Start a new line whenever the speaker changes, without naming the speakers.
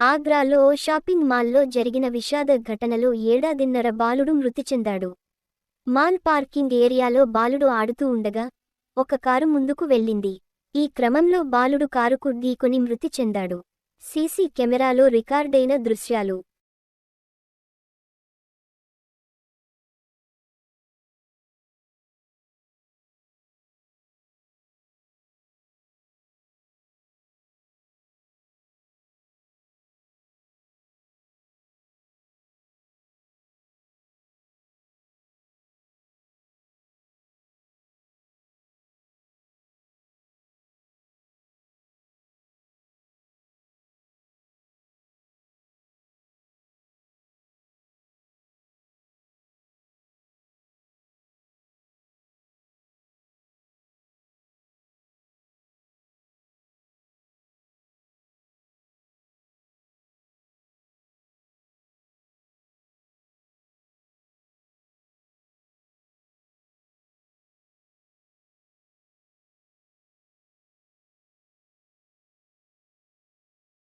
ఆగ్రాలో ఓ షాపింగ్ మాల్లో జరిగిన విషాద ఘటనలో ఏడాదిన్నర బాలుడు మృతి చెందాడు. మాల్ పార్కింగ్ ఏరియాలో బాలుడు ఆడుతూ ఉండగా ఒక కారు ముందుకు వెళ్ళింది. ఈ క్రమంలో బాలుడు కారుకు ఢీకొని మృతి చెందాడు. సీసీ కెమెరాలో రికార్డైన దృశ్యాలు